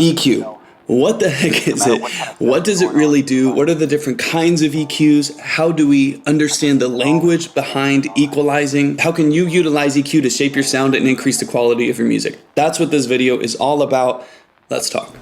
EQ. What the heck is it? What does it really do? What are the different kinds of EQs? How do we understand the language behind equalizing? How can you utilize EQ to shape your sound and increase the quality of your music? That's what this video is all about. Let's talk.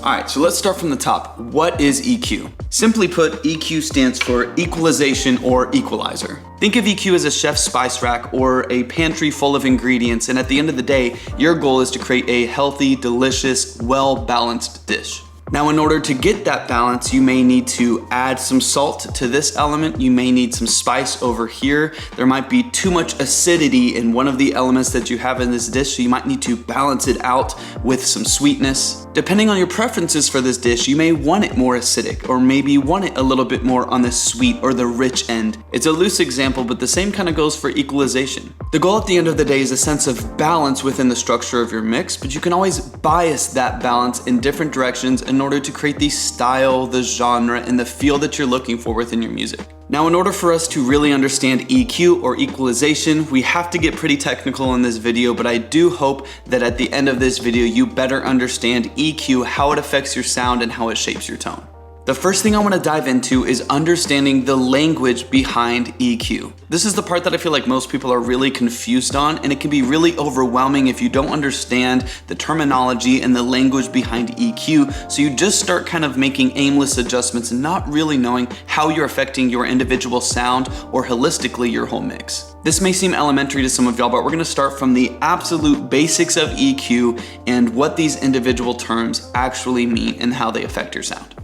Alright, so let's start from the top. What is EQ? Simply put, EQ stands for equalization or equalizer. Think of EQ as a chef's spice rack or a pantry full of ingredients, and at the end of the day, your goal is to create a healthy, delicious, well-balanced dish. Now, in order to get that balance, you may need to add some salt to this element. You may need some spice over here. There might be too much acidity in one of the elements that you have in this dish, so you might need to balance it out with some sweetness. Depending on your preferences for this dish, you may want it more acidic, or maybe you want it a little bit more on the sweet or the rich end. It's a loose example, but the same kind of goes for equalization. The goal at the end of the day is a sense of balance within the structure of your mix, but you can always bias that balance in different directions in order to create the style, the genre, and the feel that you're looking for within your music. Now, in order for us to really understand EQ or equalization, we have to get pretty technical in this video, but I do hope that at the end of this video, you better understand EQ, how it affects your sound, and how it shapes your tone. The first thing I want to dive into is understanding the language behind EQ. This is the part that I feel like most people are really confused on, and it can be really overwhelming if you don't understand the terminology and the language behind EQ, so you just start kind of making aimless adjustments and not really knowing how you're affecting your individual sound or holistically your whole mix. This may seem elementary to some of y'all, but we're gonna start from the absolute basics of EQ and what these individual terms actually mean and how they affect your sound.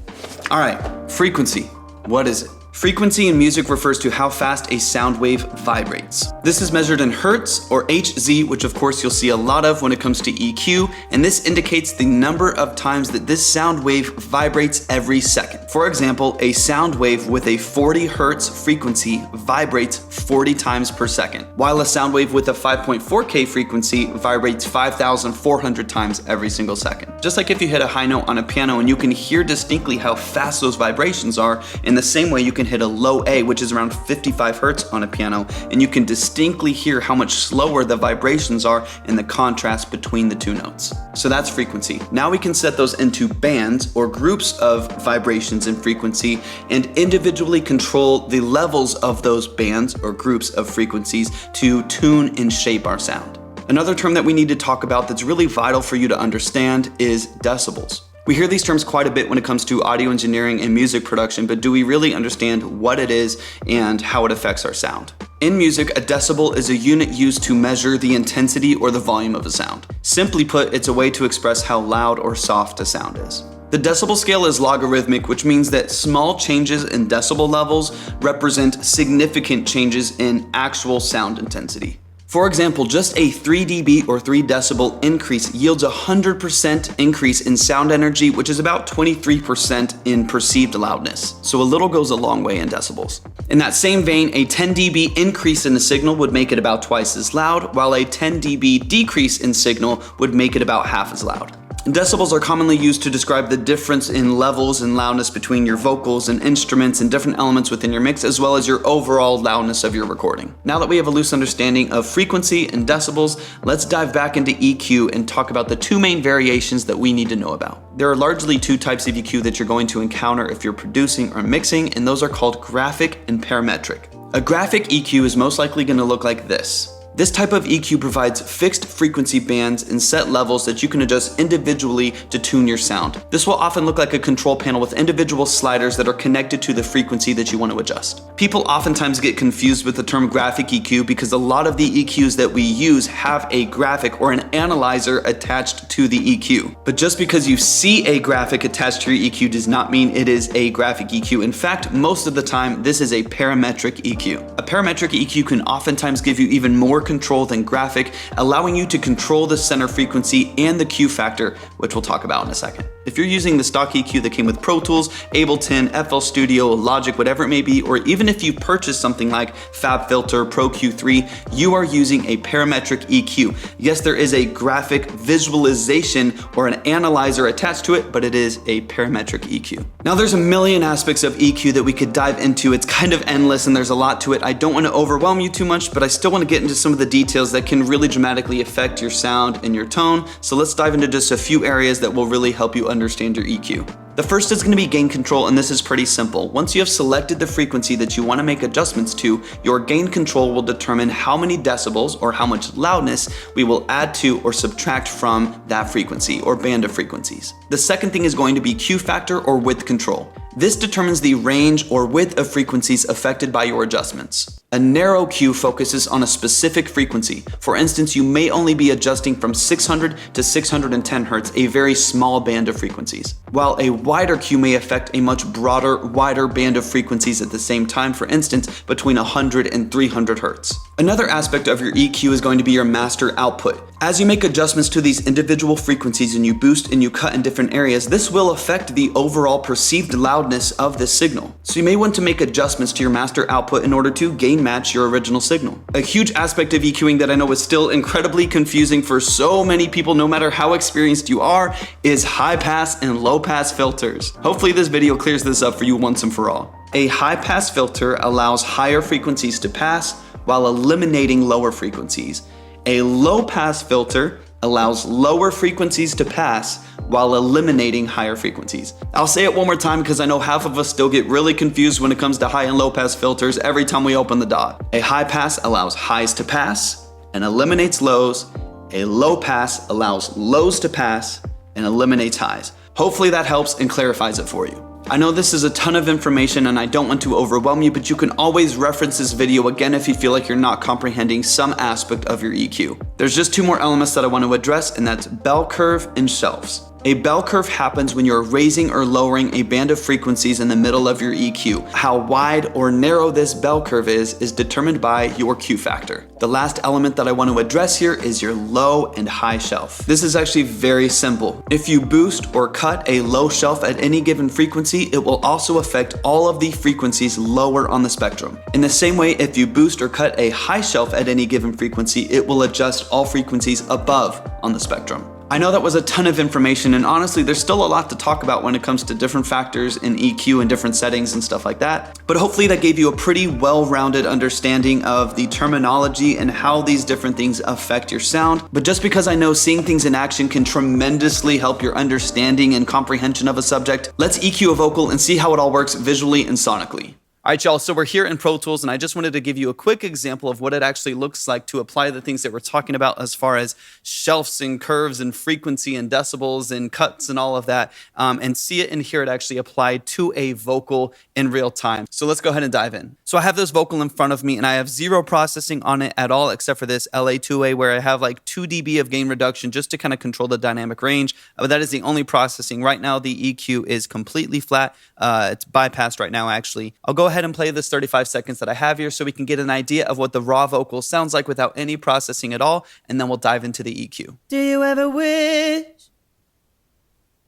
All right, frequency. What is it? Frequency in music refers to how fast a sound wave vibrates. This is measured in hertz or Hz, which of course you'll see a lot of when it comes to EQ, and this indicates the number of times that this sound wave vibrates every second. For example, a sound wave with a 40 hertz frequency vibrates 40 times per second, while a sound wave with a 5.4K frequency vibrates 5,400 times every single second. Just like if you hit a high note on a piano and you can hear distinctly how fast those vibrations are, in the same way you can hit a low A, which is around 55 hertz on a piano, and you can distinctly hear how much slower the vibrations are and the contrast between the two notes. So that's frequency. Now we can set those into bands or groups of vibrations in frequency and individually control the levels of those bands or groups of frequencies to tune and shape our sound. Another term that we need to talk about that's really vital for you to understand is decibels. We hear these terms quite a bit when it comes to audio engineering and music production, but do we really understand what it is and how it affects our sound? In music, a decibel is a unit used to measure the intensity or the volume of a sound. Simply put, it's a way to express how loud or soft a sound is. The decibel scale is logarithmic, which means that small changes in decibel levels represent significant changes in actual sound intensity. For example, just a 3 dB or 3 decibel increase yields a 100% increase in sound energy, which is about 23% in perceived loudness. So a little goes a long way in decibels. In that same vein, a 10 dB increase in a signal would make it about twice as loud, while a 10 dB decrease in signal would make it about half as loud. Decibels are commonly used to describe the difference in levels and loudness between your vocals and instruments and different elements within your mix, as well as your overall loudness of your recording. Now that we have a loose understanding of frequency and decibels, let's dive back into EQ and talk about the two main variations that we need to know about. There are largely two types of EQ that you're going to encounter if you're producing or mixing, and those are called graphic and parametric. A graphic EQ is most likely going to look like this. This type of EQ provides fixed frequency bands and set levels that you can adjust individually to tune your sound. This will often look like a control panel with individual sliders that are connected to the frequency that you want to adjust. People oftentimes get confused with the term graphic EQ because a lot of the EQs that we use have a graphic or an analyzer attached to the EQ. But just because you see a graphic attached to your EQ does not mean it is a graphic EQ. In fact, most of the time, this is a parametric EQ. A parametric EQ can oftentimes give you even more control than graphic, allowing you to control the center frequency and the Q factor, which we'll talk about in a second. If you're using the stock EQ that came with Pro Tools, Ableton, FL Studio, Logic, whatever it may be, or even if you purchased something like FabFilter, Pro Q3, you are using a parametric EQ. Yes, there is a graphic visualization or an analyzer attached to it, but it is a parametric EQ. Now there's a million aspects of EQ that we could dive into. It's kind of endless and there's a lot to it. I don't want to overwhelm you too much, but I still want to get into some of the details that can really dramatically affect your sound and your tone. So let's dive into just a few areas that will really help you understand your EQ. The first is going to be gain control, and this is pretty simple. Once you have selected the frequency that you want to make adjustments to, your gain control will determine how many decibels or how much loudness we will add to or subtract from that frequency or band of frequencies. The second thing is going to be Q factor or width control. This determines the range or width of frequencies affected by your adjustments. A narrow Q focuses on a specific frequency. For instance, you may only be adjusting from 600 to 610 Hz, a very small band of frequencies, while a wider Q may affect a much broader, wider band of frequencies at the same time, for instance, between 100 and 300 Hz. Another aspect of your EQ is going to be your master output. As you make adjustments to these individual frequencies and you boost and you cut in different areas, this will affect the overall perceived loudness of this signal. So you may want to make adjustments to your master output in order to gain match your original signal. A huge aspect of EQing that I know is still incredibly confusing for so many people, no matter how experienced you are, is high pass and low pass filters. Hopefully this video clears this up for you once and for all. A high pass filter allows higher frequencies to pass while eliminating lower frequencies. A low pass filter allows lower frequencies to pass while eliminating higher frequencies. I'll say it one more time because I know half of us still get really confused when it comes to high and low pass filters every time we open the DAW. A high pass allows highs to pass and eliminates lows. A low pass allows lows to pass and eliminates highs. Hopefully that helps and clarifies it for you. I know this is a ton of information and I don't want to overwhelm you, but you can always reference this video again if you feel like you're not comprehending some aspect of your EQ. There's just two more elements that I want to address, and that's bell curve and shelves. A bell curve happens when you're raising or lowering a band of frequencies in the middle of your EQ. How wide or narrow this bell curve is determined by your Q factor. The last element that I want to address here is your low and high shelf. This is actually very simple. If you boost or cut a low shelf at any given frequency, it will also affect all of the frequencies lower on the spectrum. In the same way, if you boost or cut a high shelf at any given frequency, it will adjust all frequencies above on the spectrum. I know that was a ton of information, and honestly, there's still a lot to talk about when it comes to different factors in EQ and different settings and stuff like that. But hopefully that gave you a pretty well-rounded understanding of the terminology and how these different things affect your sound. But just because I know seeing things in action can tremendously help your understanding and comprehension of a subject, let's EQ a vocal and see how it all works visually and sonically. All right, y'all, so we're here in Pro Tools, and I just wanted to give you a quick example of what it actually looks like to apply the things that we're talking about as far as shelves and curves and frequency and decibels and cuts and all of that, and see it and hear it actually applied to a vocal in real time. So let's go ahead and dive in. So I have this vocal in front of me, and I have zero processing on it at all except for this LA2A where I have like 2 dB of gain reduction just to kind of control the dynamic range, but that is the only processing. Right now, the EQ is completely flat. It's bypassed right now, actually. I'll go ahead and play this 35 seconds that I have here so we can get an idea of what the raw vocal sounds like without any processing at all, and then we'll dive into the EQ. Do you ever wish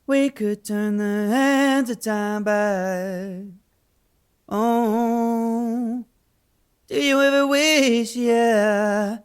we could turn the hands of time back? Oh, do you ever wish, yeah,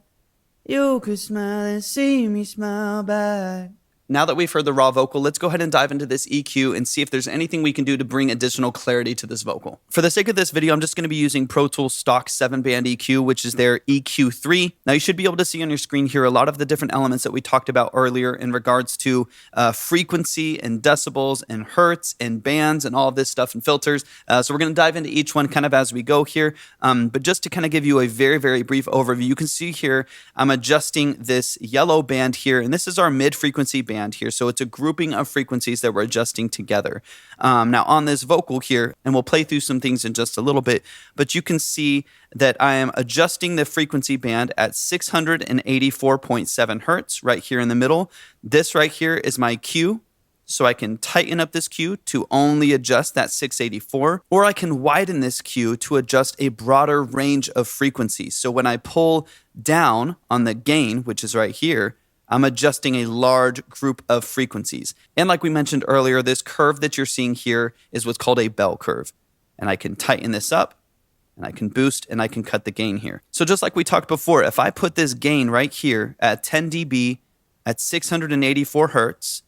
you could smile and see me smile back? Now that we've heard the raw vocal, let's go ahead and dive into this EQ and see if there's anything we can do to bring additional clarity to this vocal. For the sake of this video, I'm just going to be using Pro Tools stock 7-band EQ, which is their EQ3. Now you should be able to see on your screen here a lot of the different elements that we talked about earlier in regards to frequency and decibels and hertz and bands and all of this stuff and filters. So we're going to dive into each one kind of as we go here. But just to kind of give you a very, very brief overview, you can see here I'm adjusting this yellow band here, and this is our mid-frequency band here. So it's a grouping of frequencies that we're adjusting together. Now on this vocal here, and we'll play through some things in just a little bit, but you can see that I am adjusting the frequency band at 684.7 Hertz right here in the middle. This right here is my Q. So I can tighten up this Q to only adjust that 684, or I can widen this Q to adjust a broader range of frequencies. So when I pull down on the gain, which is right here, I'm adjusting a large group of frequencies. And like we mentioned earlier, this curve that you're seeing here is what's called a bell curve. And I can tighten this up, and I can boost, and I can cut the gain here. So just like we talked before, if I put this gain right here at 10 dB at 684 hertz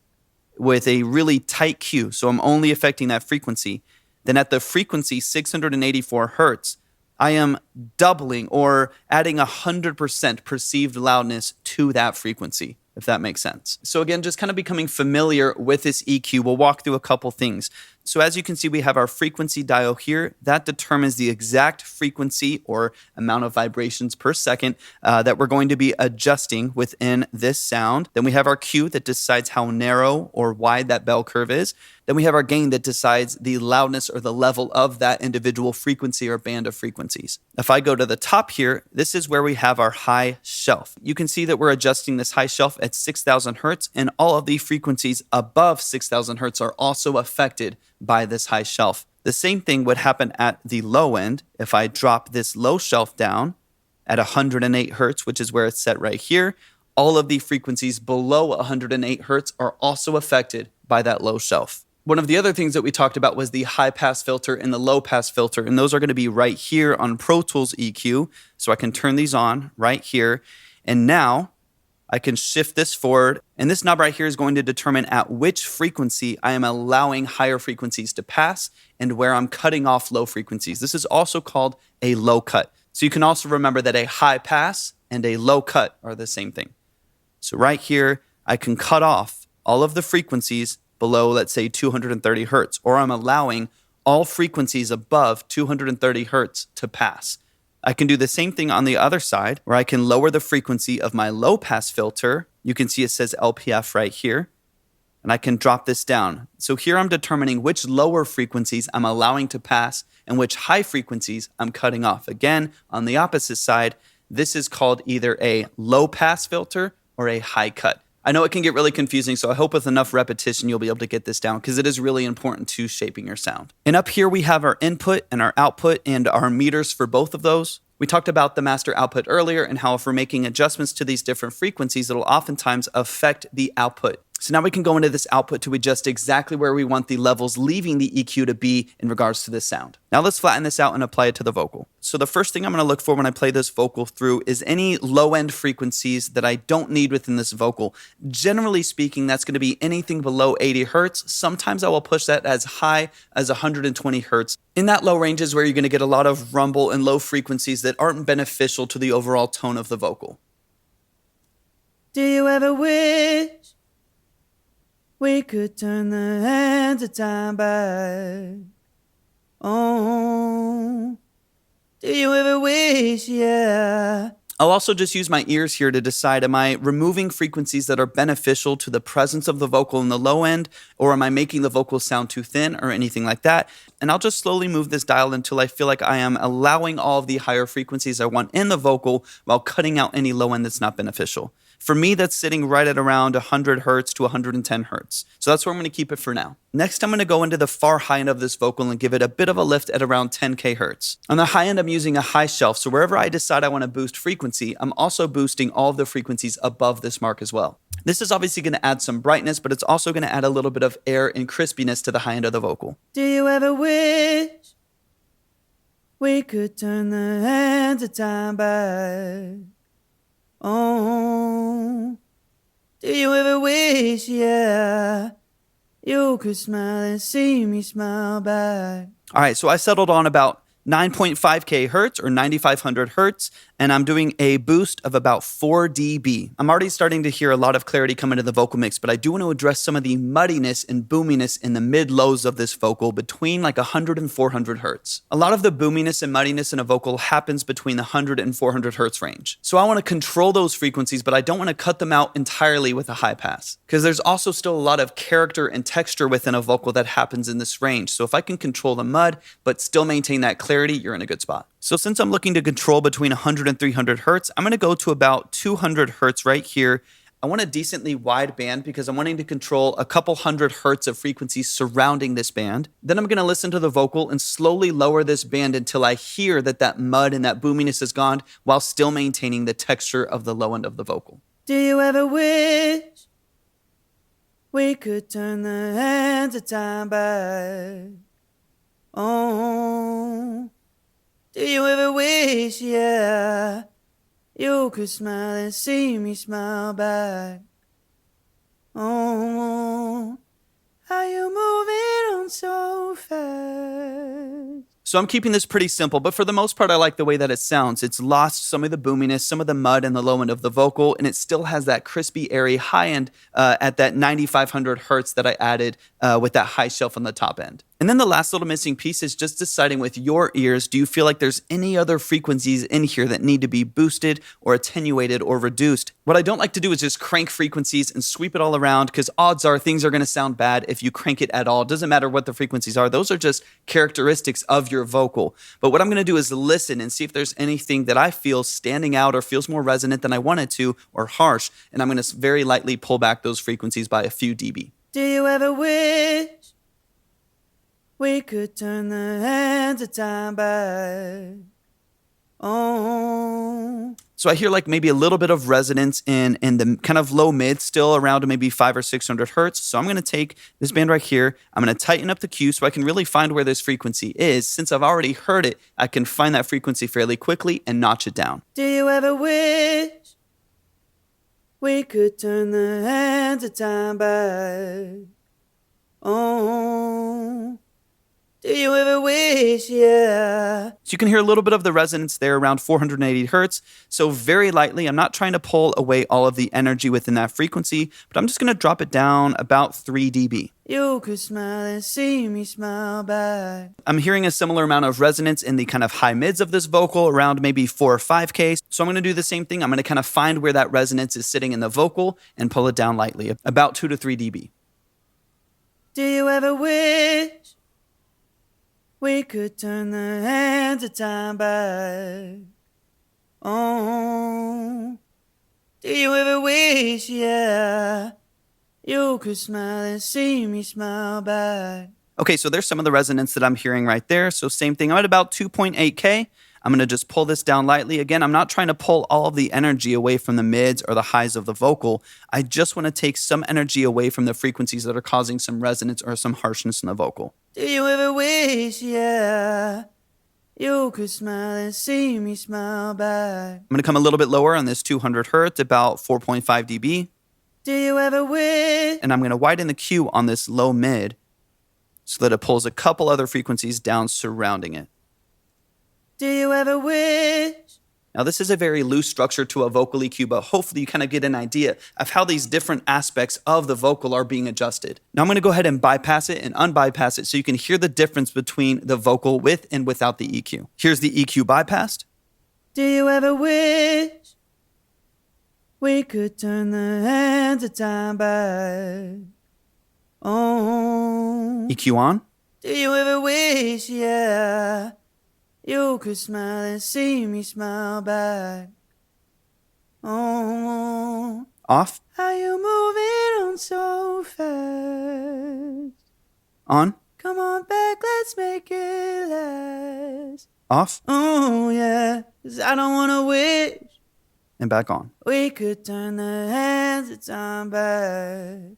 with a really tight Q, so I'm only affecting that frequency, then at the frequency 684 hertz, I am doubling or adding 100% perceived loudness to that frequency, if that makes sense. So again, just kind of becoming familiar with this EQ, we'll walk through a couple things. So as you can see, we have our frequency dial here. That determines the exact frequency or amount of vibrations per second that we're going to be adjusting within this sound. Then we have our Q that decides how narrow or wide that bell curve is. Then we have our gain that decides the loudness or the level of that individual frequency or band of frequencies. If I go to the top here, this is where we have our high shelf. You can see that we're adjusting this high shelf at 6,000 hertz, and all of the frequencies above 6,000 hertz are also affected by this high shelf. The same thing would happen at the low end. If I drop this low shelf down at 108 hertz, which is where it's set right here, all of the frequencies below 108 hertz are also affected by that low shelf. One of the other things that we talked about was the high pass filter and the low pass filter, and those are going to be right here on Pro Tools EQ. So I can turn these on right here, and now I can shift this forward, and this knob right here is going to determine at which frequency I am allowing higher frequencies to pass and where I'm cutting off low frequencies. This is also called a low cut. So you can also remember that a high pass and a low cut are the same thing. So right here, I can cut off all of the frequencies below, let's say, 230 hertz, or I'm allowing all frequencies above 230 hertz to pass. I can do the same thing on the other side, where I can lower the frequency of my low pass filter. You can see it says LPF right here, and I can drop this down. So here I'm determining which lower frequencies I'm allowing to pass and which high frequencies I'm cutting off. Again, on the opposite side, this is called either a low pass filter or a high cut. I know it can get really confusing, so I hope with enough repetition you'll be able to get this down because it is really important to shaping your sound. And up here we have our input and our output and our meters for both of those. We talked about the master output earlier and how if we're making adjustments to these different frequencies, it'll oftentimes affect the output. So now we can go into this output to adjust exactly where we want the levels leaving the EQ to be in regards to this sound. Now let's flatten this out and apply it to the vocal. So the first thing I'm going to look for when I play this vocal through is any low-end frequencies that I don't need within this vocal. Generally speaking, that's going to be anything below 80 hertz. Sometimes I will push that as high as 120 hertz. In that low range is where you're going to get a lot of rumble and low frequencies that aren't beneficial to the overall tone of the vocal. Do you ever wish we could turn the hands of time back? Oh, do you ever wish, yeah? I'll also just use my ears here to decide, am I removing frequencies that are beneficial to the presence of the vocal in the low end, or am I making the vocal sound too thin or anything like that? And I'll just slowly move this dial until I feel like I am allowing all of the higher frequencies I want in the vocal while cutting out any low end that's not beneficial. For me, that's sitting right at around 100 hertz to 110 hertz. So that's where I'm going to keep it for now. Next, I'm going to go into the far high end of this vocal and give it a bit of a lift at around 10K hertz. On the high end, I'm using a high shelf. So wherever I decide I want to boost frequency, I'm also boosting all of the frequencies above this mark as well. This is obviously going to add some brightness, but it's also going to add a little bit of air and crispiness to the high end of the vocal. Do you ever wish we could turn the hands of time back? Oh, do you ever wish, yeah, you could smile and see me smile back? All right, so I settled on about 9.5K hertz or 9,500 hertz, and I'm doing a boost of about 4 dB. I'm already starting to hear a lot of clarity come into the vocal mix, but I do want to address some of the muddiness and boominess in the mid-lows of this vocal between like 100 and 400 hertz. A lot of the boominess and muddiness in a vocal happens between the 100 and 400 hertz range. So I want to control those frequencies, but I don't want to cut them out entirely with a high pass, because there's also still a lot of character and texture within a vocal that happens in this range. So if I can control the mud, but still maintain that clarity, you're in a good spot. So since I'm looking to control between 100 and 300 hertz, I'm going to go to about 200 hertz right here. I want a decently wide band because I'm wanting to control a couple hundred hertz of frequencies surrounding this band. Then I'm going to listen to the vocal and slowly lower this band until I hear that mud and that boominess is gone while still maintaining the texture of the low end of the vocal. Do you ever wish we could turn the hands of time back? Oh, do you ever wish, yeah, you could smile and see me smile back? Oh, are you moving on so fast? So I'm keeping this pretty simple, but for the most part, I like the way that it sounds. It's lost some of the boominess, some of the mud and the low end of the vocal, and it still has that crispy, airy high end at that 9,500 hertz that I added with that high shelf on the top end. And then the last little missing piece is just deciding with your ears, do you feel like there's any other frequencies in here that need to be boosted or attenuated or reduced? What I don't like to do is just crank frequencies and sweep it all around, because odds are things are going to sound bad if you crank it at all. It doesn't matter what the frequencies are. Those are just characteristics of your vocal. But what I'm going to do is listen and see if there's anything that I feel standing out or feels more resonant than I want it to, or harsh. And I'm going to very lightly pull back those frequencies by a few dB. Do you ever wish we could turn the hands of time back? Oh. So I hear like maybe a little bit of resonance in the kind of low mid, still around maybe 500 or 600 hertz. So I'm going to take this band right here. I'm going to tighten up the Q so I can really find where this frequency is. Since I've already heard it, I can find that frequency fairly quickly and notch it down. Do you ever wish we could turn the hands of time back? Oh. Do you ever wish, yeah? So you can hear a little bit of the resonance there around 480 hertz. So very lightly, I'm not trying to pull away all of the energy within that frequency, but I'm just going to drop it down about 3 dB. You could smile and see me smile back. I'm hearing a similar amount of resonance in the kind of high mids of this vocal, around maybe 4 or 5K. So I'm going to do the same thing. I'm going to kind of find where that resonance is sitting in the vocal and pull it down lightly, about 2 to 3 dB. Do you ever wish we could turn the hands of time back? Oh, do you ever wish, yeah, you could smile and see me smile back? Okay, so there's some of the resonance that I'm hearing right there. So same thing, I'm at about 2.8K. I'm going to just pull this down lightly. Again, I'm not trying to pull all of the energy away from the mids or the highs of the vocal. I just want to take some energy away from the frequencies that are causing some resonance or some harshness in the vocal. Do you ever wish, yeah, you could smile and see me smile back? I'm going to come a little bit lower on this 200 hertz, about 4.5 dB. Do you ever wish? And I'm going to widen the Q on this low mid so that it pulls a couple other frequencies down surrounding it. Do you ever wish? Now, this is a very loose structure to a vocal EQ, but hopefully you kind of get an idea of how these different aspects of the vocal are being adjusted. Now, I'm going to go ahead and bypass it and unbypass it so you can hear the difference between the vocal with and without the EQ. Here's the EQ bypassed. Do you ever wish we could turn the hands of time back? Oh. EQ on. Do you ever wish, yeah, you could smile and see me smile back? Oh, Off. are you moving on so fast? On. Come on back, let's make it last. Off. Oh, yeah, 'cause I don't wanna wish And back on. we could turn the hands of time back.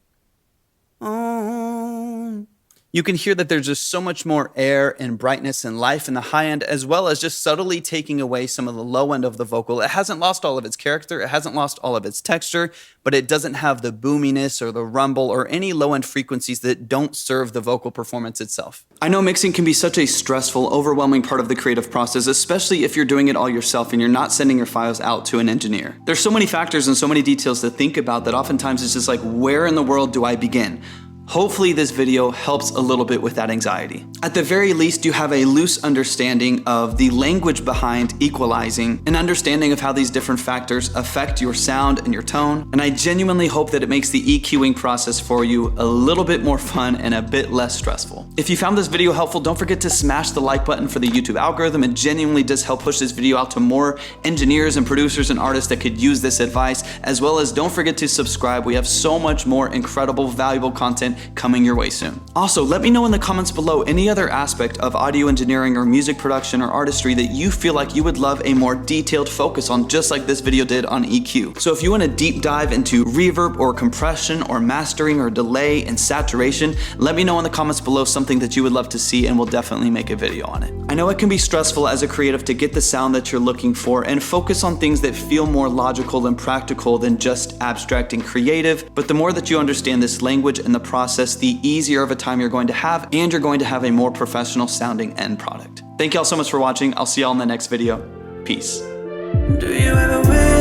Oh. You can hear that there's just so much more air and brightness and life in the high end, as well as just subtly taking away some of the low end of the vocal. It hasn't lost all of its character, it hasn't lost all of its texture, but it doesn't have the boominess or the rumble or any low end frequencies that don't serve the vocal performance itself. I know mixing can be such a stressful, overwhelming part of the creative process, especially if you're doing it all yourself and you're not sending your files out to an engineer. There's so many factors and so many details to think about that oftentimes it's just like, where in the world do I begin? Hopefully this video helps a little bit with that anxiety. At the very least, you have a loose understanding of the language behind equalizing, an understanding of how these different factors affect your sound and your tone, and I genuinely hope that it makes the EQing process for you a little bit more fun and a bit less stressful. If you found this video helpful, don't forget to smash the like button for the YouTube algorithm. It genuinely does help push this video out to more engineers and producers and artists that could use this advice, as well as don't forget to subscribe. We have so much more incredible, valuable content content coming your way soon. Also, let me know in the comments below any other aspect of audio engineering or music production or artistry that you feel like you would love a more detailed focus on, just like this video did on EQ. So if you want to deep dive into reverb or compression or mastering or delay and saturation, let me know in the comments below something that you would love to see, and we'll definitely make a video on it. I know it can be stressful as a creative to get the sound that you're looking for and focus on things that feel more logical and practical than just abstract and creative, but the more that you understand this language and the process, the easier of a time you're going to have, and you're going to have a more professional sounding end product. Thank y'all so much for watching. I'll see y'all in the next video. Peace. Do you ever wish